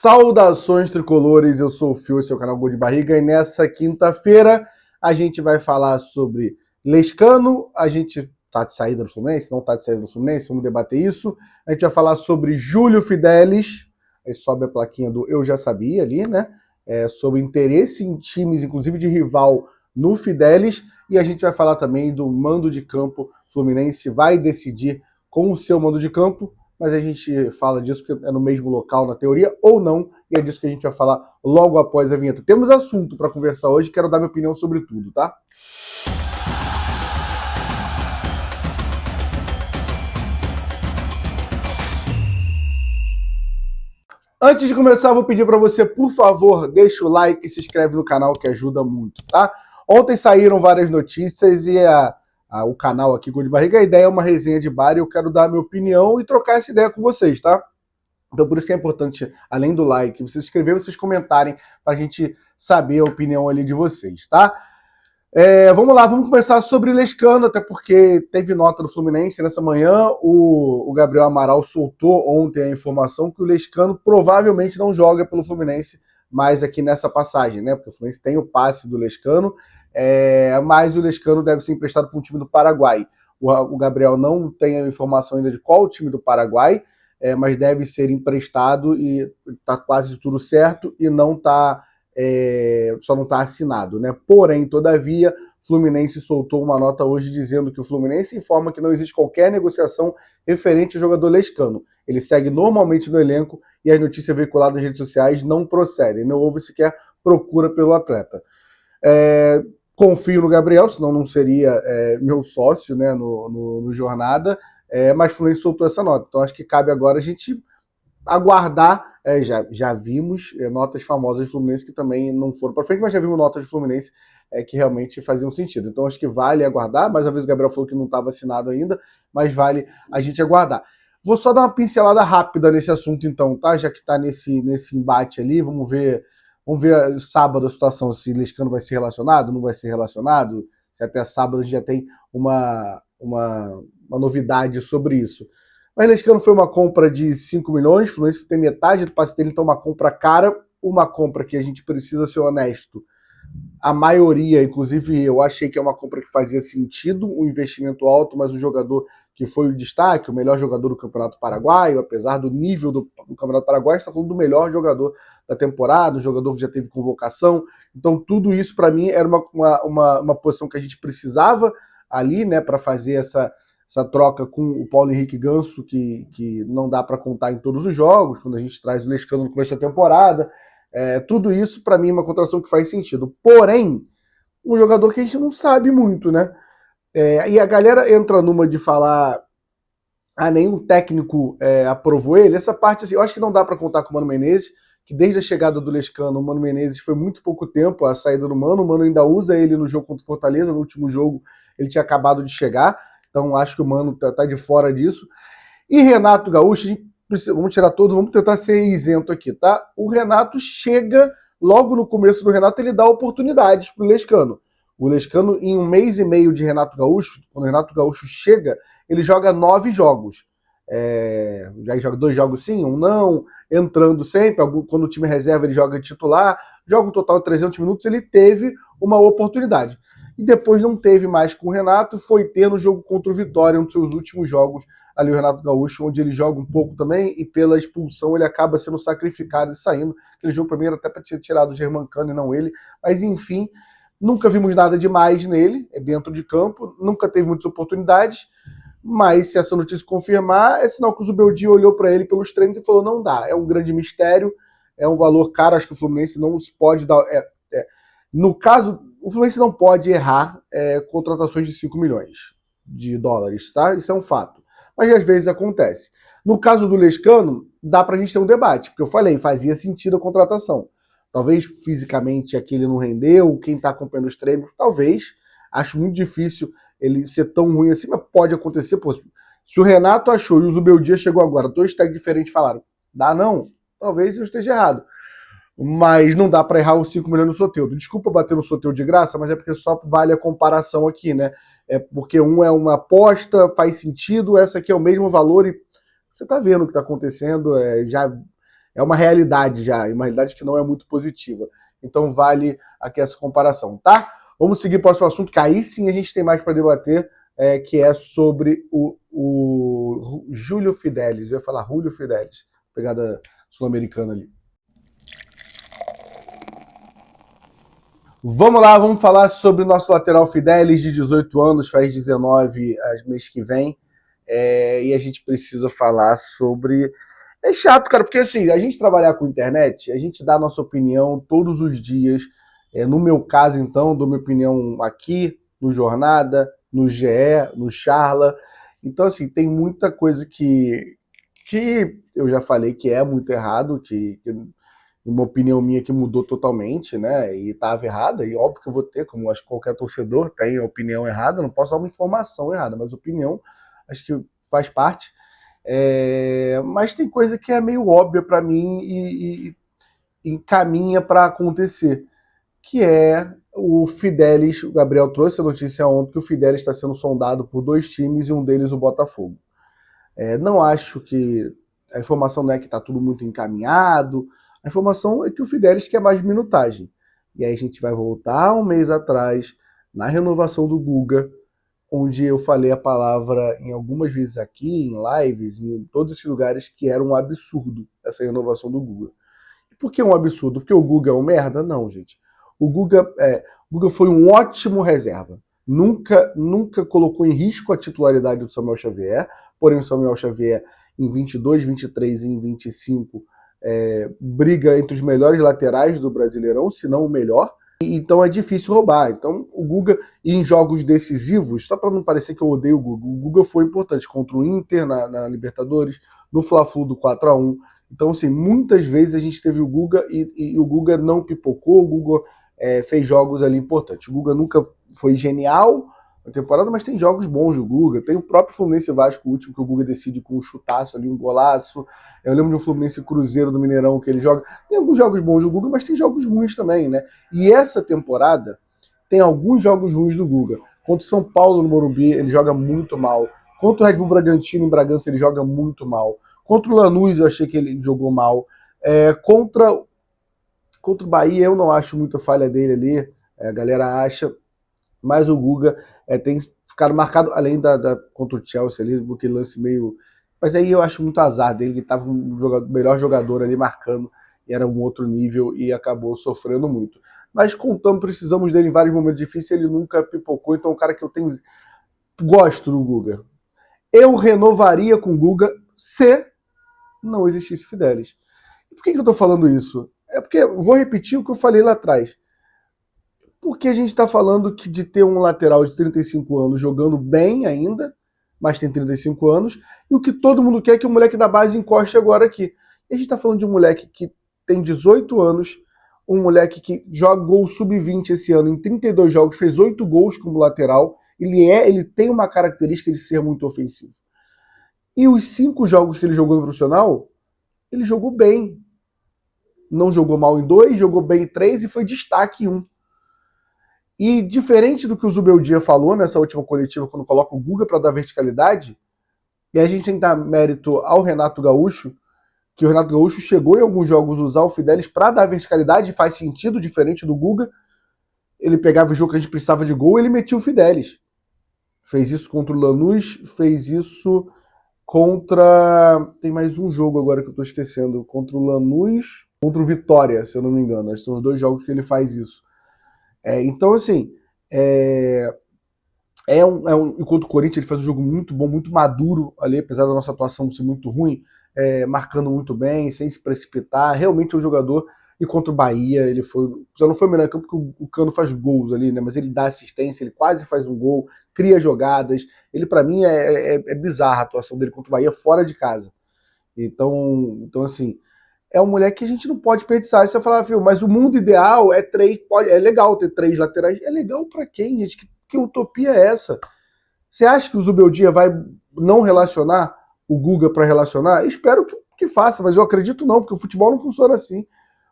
Saudações tricolores, eu sou o Fio, esse é o canal Gol de Barriga, e nessa quinta-feira a gente vai falar sobre Lescano, a gente tá de saída do Fluminense, não tá de saída do Fluminense, vamos debater isso. A gente vai falar sobre Júlio Fidelis, aí sobe a plaquinha do Eu Já Sabia ali, né? Sobre interesse em times, inclusive de rival, no Fidelis, e a gente vai falar também do mando de campo. Fluminense vai decidir com o seu mando de campo, mas a gente fala disso porque é no mesmo local, na teoria, ou não, e é disso que a gente vai falar logo após a vinheta. Temos assunto para conversar hoje, quero dar minha opinião sobre tudo, tá? Antes de começar, vou pedir para você, por favor, deixa o like e se inscreve no canal, que ajuda muito, tá? Ontem saíram várias notícias e o canal aqui, Gol de Barriga, a ideia é uma resenha de bar e eu quero dar a minha opinião e trocar essa ideia com vocês, tá? Então por isso que é importante, além do like, vocês se inscreverem, vocês comentarem para a gente saber a opinião ali de vocês, tá? Vamos lá, vamos começar sobre Lescano, até porque teve nota do Fluminense nessa manhã. O Gabriel Amaral soltou ontem a informação que o Lescano provavelmente não joga pelo Fluminense mais aqui nessa passagem, né? Porque o Fluminense tem o passe do Lescano, mas o Lescano deve ser emprestado para um time do Paraguai. O Gabriel não tem a informação ainda de qual o time do Paraguai, mas deve ser emprestado e está quase tudo certo e não está... só não está assinado, né? Porém, todavia, o Fluminense soltou uma nota hoje dizendo que o Fluminense informa que não existe qualquer negociação referente ao jogador Lescano. Ele segue normalmente no elenco e as notícias veiculadas nas redes sociais não procedem. Não houve sequer procura pelo atleta. Confio no Gabriel, senão não seria meu sócio, né, no Jornada, mas o Fluminense soltou essa nota. Então acho que cabe agora a gente aguardar. Já vimos notas famosas de Fluminense que também não foram para frente, mas já vimos notas de Fluminense que realmente faziam sentido. Então acho que vale aguardar. Mais uma vez o Gabriel falou que não estava assinado ainda, mas vale a gente aguardar. Vou só dar uma pincelada rápida nesse assunto então, tá? Já que está nesse embate ali, vamos ver sábado a situação, se Lescano vai ser relacionado, não vai ser relacionado, se até sábado a gente já tem uma novidade sobre isso. Mas Lescano foi uma compra de 5 milhões, o Fluminense tem metade do passe dele, então uma compra cara, uma compra que a gente precisa ser honesto. A maioria, inclusive eu achei que é uma compra que fazia sentido, um investimento alto, mas um jogador que foi o destaque, o melhor jogador do Campeonato Paraguaio, apesar do nível do Campeonato Paraguaio, está falando do melhor jogador da temporada, um jogador que já teve convocação. Então tudo isso para mim era uma posição que a gente precisava ali, né, para fazer essa troca com o Paulo Henrique Ganso, que não dá para contar em todos os jogos, quando a gente traz o Lescano no começo da temporada. Tudo isso, para mim, é uma contratação que faz sentido. Porém, um jogador que a gente não sabe muito, né? E a galera entra numa de falar nenhum técnico aprovou ele. Essa parte, assim, eu acho que não dá para contar com o Mano Menezes, que desde a chegada do Lescano, o Mano Menezes foi muito pouco tempo a saída do Mano. O Mano ainda usa ele no jogo contra o Fortaleza, no último jogo ele tinha acabado de chegar. Então acho que o Mano tá de fora disso. E Renato Gaúcho, vamos tirar todos, vamos tentar ser isento aqui, tá? O Renato chega, logo no começo do Renato, ele dá oportunidades pro Lescano. O Lescano, em 1 mês e meio de Renato Gaúcho, quando o Renato Gaúcho chega, ele joga 9 jogos. Já joga 2 jogos sim, 1 não, entrando sempre, quando o time reserva ele joga titular, joga um total de 300 minutos, ele teve uma oportunidade. E depois não teve mais com o Renato, foi ter no jogo contra o Vitória, um dos seus últimos jogos, ali o Renato Gaúcho, onde ele joga um pouco também, e pela expulsão ele acaba sendo sacrificado e saindo. Aquele jogo para mim era até para ter tirado o Germancano e não ele, mas enfim, nunca vimos nada demais nele, dentro de campo, nunca teve muitas oportunidades, mas se essa notícia confirmar, é sinal que o Zubeldia olhou para ele pelos treinos e falou, não dá, é um grande mistério, é um valor caro, acho que o Fluminense não se pode dar... No caso, o Fluminense não pode errar contratações de 5 milhões de dólares, tá? Isso é um fato. Mas às vezes acontece. No caso do Lescano, dá pra gente ter um debate, porque eu falei, fazia sentido a contratação. Talvez fisicamente aquele não rendeu, quem tá acompanhando os treinos, talvez. Acho muito difícil ele ser tão ruim assim, mas pode acontecer. Pô, se o Renato achou e o Zubeldia chegou agora, 2 técnicos diferentes falaram, dá não? Talvez eu esteja errado. Mas não dá para errar os 5 milhões no Soteldo. Desculpa bater no Soteldo de graça, mas é porque só vale a comparação aqui, né? Porque um é uma aposta, faz sentido, essa aqui é o mesmo valor e você tá vendo o que tá acontecendo, é uma realidade já, e uma realidade que não é muito positiva. Então vale aqui essa comparação, tá? Vamos seguir para o próximo assunto, que aí sim a gente tem mais para debater, que é sobre o Júlio Fidelis. Eu ia falar Júlio Fidelis, pegada sul-americana ali. Vamos lá, vamos falar sobre o nosso lateral Fidelis, de 18 anos, faz 19 mês que vem. E a gente precisa falar sobre... É chato, cara, porque assim, a gente trabalhar com internet, a gente dá a nossa opinião todos os dias. No meu caso, então, dou minha opinião aqui, no Jornada, no GE, no Charla. Então, assim, tem muita coisa que eu já falei que é muito errado, que uma opinião minha que mudou totalmente, né? E estava errada, e óbvio que eu vou ter, como acho que qualquer torcedor tem opinião errada, não posso dar uma informação errada, mas opinião acho que faz parte. Mas tem coisa que é meio óbvia para mim e encaminha para acontecer, que é o Fidelis. O Gabriel trouxe a notícia ontem que o Fidelis está sendo sondado por 2 times e um deles o Botafogo. Não acho que... A informação não é que está tudo muito encaminhado, a informação é que o Fidelis quer mais minutagem. E aí a gente vai voltar um mês atrás, na renovação do Guga, onde eu falei a palavra em algumas vezes aqui, em lives, em todos esses lugares, que era um absurdo essa renovação do Guga. E por que um absurdo? Porque o Guga é um merda? Não, gente. O Guga foi um ótimo reserva. Nunca colocou em risco a titularidade do Samuel Xavier, porém o Samuel Xavier em 22, 23 e em 25 briga entre os melhores laterais do Brasileirão, se não o melhor. Então é difícil roubar. Então o Guga, em jogos decisivos, só para não parecer que eu odeio o Guga foi importante contra o Inter na Libertadores, no Fla-Flu do 4-1. Então, assim, muitas vezes a gente teve o Guga e o Guga não pipocou, o Guga fez jogos ali importantes. O Guga nunca foi genial na temporada, mas tem jogos bons do Guga. Tem o próprio Fluminense Vasco, o último, que o Guga decide com um chutaço ali, um golaço. Eu lembro de um Fluminense Cruzeiro do Mineirão que ele joga. Tem alguns jogos bons do Guga, mas tem jogos ruins também, né? E essa temporada tem alguns jogos ruins do Guga. Contra o São Paulo no Morumbi, ele joga muito mal. Contra o Red Bull Bragantino em Bragança, ele joga muito mal. Contra o Lanús, eu achei que ele jogou mal. Contra o Bahia, eu não acho muita falha dele ali. A galera acha. Mas o Guga tem ficado marcado, além contra o Chelsea ali, porque lance meio... Mas aí eu acho muito azar dele, que estava melhor jogador ali marcando, e era um outro nível, e acabou sofrendo muito. Mas contamos, precisamos dele em vários momentos difíceis, ele nunca pipocou, então é um cara que eu gosto do Guga. Eu renovaria com o Guga se não existisse Fidelis. E por que eu estou falando isso? É porque eu vou repetir o que eu falei lá atrás. Porque a gente está falando de ter um lateral de 35 anos jogando bem ainda, mas tem 35 anos, e o que todo mundo quer é que o moleque da base encoste agora aqui. E a gente está falando de um moleque que tem 18 anos, um moleque que jogou sub-20 esse ano, em 32 jogos, fez 8 gols como lateral. Ele tem uma característica de ser muito ofensivo. E os 5 jogos que ele jogou no profissional, ele jogou bem. Não jogou mal em 2, jogou bem em 3 e foi destaque em 1. E diferente do que o Zubeldia falou nessa última coletiva, quando coloca o Guga para dar verticalidade, e a gente tem que dar mérito ao Renato Gaúcho, que o Renato Gaúcho chegou em alguns jogos a usar o Fidelis para dar verticalidade, faz sentido, diferente do Guga. Ele pegava o jogo que a gente precisava de gol e ele metia o Fidelis. Fez isso contra o Lanús, fez isso contra... Tem mais um jogo agora que eu estou esquecendo. Contra o Lanús, contra o Vitória, se eu não me engano. Esses são os 2 jogos que ele faz isso. Então, assim, enquanto o Corinthians ele faz um jogo muito bom, muito maduro ali, apesar da nossa atuação ser muito ruim, marcando muito bem, sem se precipitar. Realmente é um jogador. E contra o Bahia, ele já não foi o melhor campo, porque o Cano faz gols ali, né? Mas ele dá assistência, ele quase faz um gol, cria jogadas. Ele, para mim, é bizarra a atuação dele contra o Bahia fora de casa. Então assim, é um moleque que a gente não pode desperdiçar. Você vai falar, filho, mas o mundo ideal é 3, é legal ter 3 laterais. É legal para quem, gente? Que utopia é essa? Você acha que o Zubeldia vai não relacionar o Guga para relacionar? Espero que faça, mas eu acredito não, porque o futebol não funciona assim.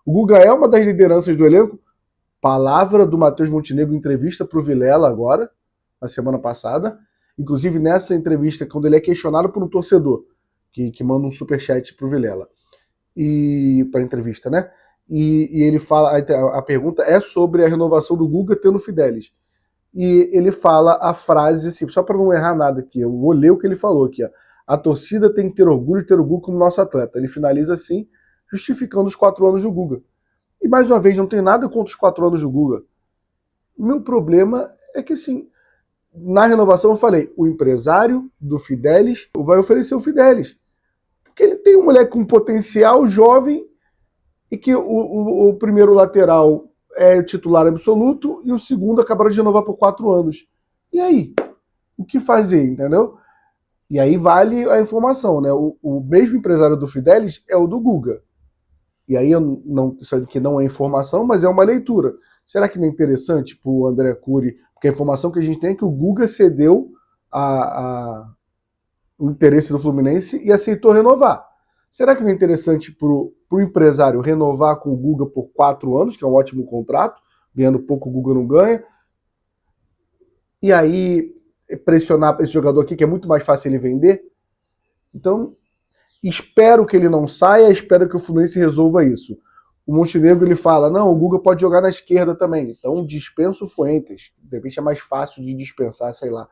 O Guga é uma das lideranças do elenco. Palavra do Matheus Montenegro em entrevista para o Vilela agora, na semana passada. Inclusive nessa entrevista, quando ele é questionado por um torcedor, que manda um superchat para o Vilela. e para entrevista, né? E ele fala, a pergunta é sobre a renovação do Guga tendo Fidelis. E ele fala a frase assim, só para não errar nada aqui, eu vou ler o que ele falou aqui, ó. A torcida tem que ter orgulho de ter o Guga como nosso atleta. Ele finaliza assim, justificando os 4 anos do Guga. E mais uma vez, não tem nada contra os 4 anos do Guga. Meu problema é que, assim, na renovação eu falei, o empresário do Fidelis vai oferecer o Fidelis. Porque ele tem um moleque com potencial jovem e que o primeiro lateral é o titular absoluto e o segundo acabaram de renovar por 4 anos. E aí? O que fazer, entendeu? E aí vale a informação, né? O mesmo empresário do Fidelis é o do Guga. E aí isso aqui não é informação, mas é uma leitura. Será que não é interessante para o André Cury? Porque a informação que a gente tem é que o Guga cedeu o interesse do Fluminense e aceitou renovar. Será que não é interessante para o empresário renovar com o Guga por 4 anos, que é um ótimo contrato, ganhando pouco o Guga não ganha, e aí pressionar esse jogador aqui, que é muito mais fácil ele vender? Então, espero que ele não saia, espero que o Fluminense resolva isso. O Montenegro, ele fala, não, o Guga pode jogar na esquerda também, então dispensa o Fuentes. De repente é mais fácil de dispensar, sei lá.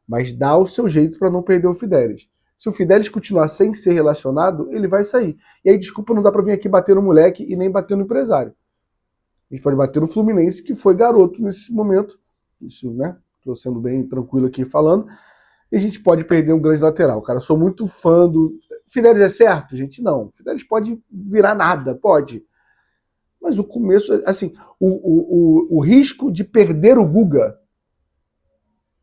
Mas dá o seu jeito para não perder o Fidelis. Se o Fidelis continuar sem ser relacionado, ele vai sair. E aí, desculpa, não dá para vir aqui bater no moleque e nem bater no empresário. A gente pode bater no Fluminense, que foi garoto nesse momento. Isso, né? Estou sendo bem tranquilo aqui falando. E a gente pode perder um grande lateral. Cara, eu sou muito fã do... Fidelis é certo? Gente, não. Fidelis pode virar nada, pode. Mas o começo, assim, o risco de perder o Guga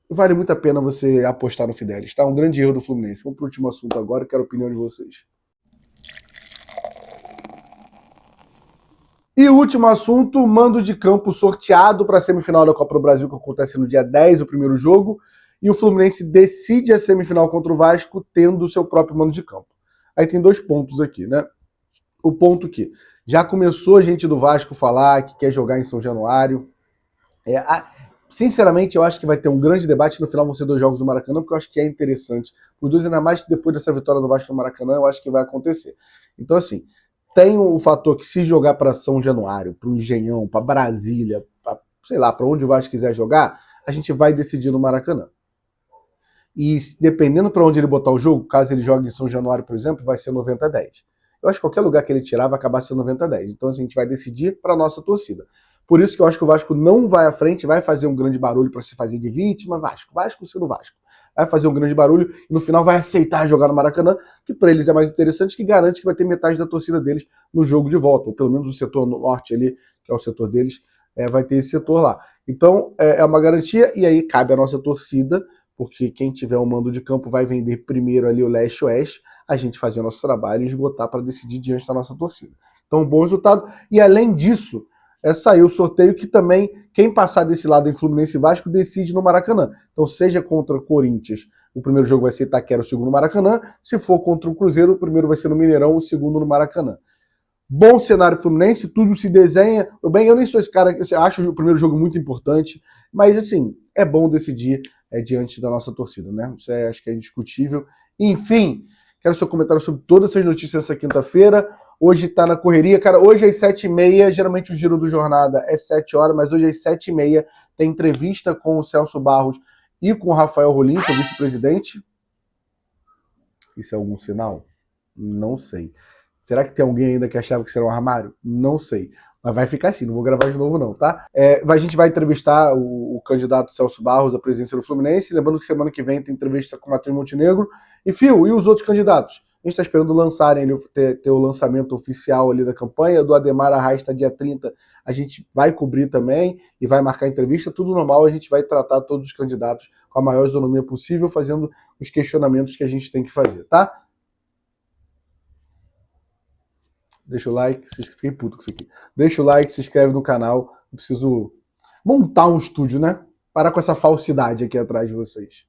vale muito a pena você apostar no Fidelis, tá? Um grande erro do Fluminense. Vamos para o último assunto agora, quero a opinião de vocês. E o último assunto, mando de campo sorteado para a semifinal da Copa do Brasil, que acontece no dia 10, o primeiro jogo, e o Fluminense decide a semifinal contra o Vasco tendo o seu próprio mando de campo. Aí tem 2 pontos aqui, né? O ponto que já começou a gente do Vasco falar que quer jogar em São Januário. Sinceramente, eu acho que vai ter um grande debate. No final vão ser 2 jogos do Maracanã, porque eu acho que é interessante. Os 2, ainda mais que depois dessa vitória do Vasco no Maracanã, eu acho que vai acontecer. Então, assim, tem o fator que se jogar para São Januário, para o Engenhão, para Brasília, sei lá, para onde o Vasco quiser jogar, a gente vai decidir no Maracanã. E dependendo para onde ele botar o jogo, caso ele jogue em São Januário, por exemplo, vai ser 90-10. Eu acho que qualquer lugar que ele tirar vai acabar sendo 90-10. Então, assim, a gente vai decidir para a nossa torcida. Por isso que eu acho que o Vasco não vai à frente, vai fazer um grande barulho para se fazer de vítima. Vasco sendo Vasco. Vai fazer um grande barulho e no final vai aceitar jogar no Maracanã, que para eles é mais interessante, que garante que vai ter metade da torcida deles no jogo de volta, ou pelo menos o setor norte ali, que é o setor deles, vai ter esse setor lá. Então, é uma garantia, e aí cabe a nossa torcida, porque quem tiver o mando de campo vai vender primeiro ali o leste-oeste, a gente fazer o nosso trabalho e esgotar para decidir diante da nossa torcida. Então, um bom resultado. E além disso, saiu o sorteio que também, quem passar desse lado em Fluminense e Vasco, decide no Maracanã. Então, seja contra o Corinthians, o primeiro jogo vai ser Itaquera, o segundo no Maracanã. Se for contra o Cruzeiro, o primeiro vai ser no Mineirão, o segundo no Maracanã. Bom cenário Fluminense, tudo se desenha. Bem, eu nem sou esse cara, eu acho o primeiro jogo muito importante, mas assim, é bom decidir diante da nossa torcida, né? Isso acho que é indiscutível. Enfim, quero seu comentário sobre todas essas notícias essa quinta-feira. Hoje tá na correria, cara, hoje às 7h30, geralmente o giro do Jornada é 7 horas, mas hoje às 7h30 tem entrevista com o Celso Barros e com o Rafael Rolim, seu vice-presidente. Isso é algum sinal? Não sei. Será que tem alguém ainda que achava que será um armário? Não sei. Mas vai ficar assim, não vou gravar de novo não, tá? A gente vai entrevistar o candidato Celso Barros à presidência do Fluminense, lembrando que semana que vem tem entrevista com o Matheus Montenegro. E, Fio, e os outros candidatos? A gente está esperando lançarem, ter o lançamento oficial ali da campanha, do Ademar Arrasta dia 30, a gente vai cobrir também e vai marcar entrevista, tudo normal, a gente vai tratar todos os candidatos com a maior isonomia possível, fazendo os questionamentos que a gente tem que fazer, tá? Deixa o like, fiquei puto com isso aqui. Deixa o like, se inscreve no canal. Eu preciso montar um estúdio, né? Parar com essa falsidade aqui atrás de vocês.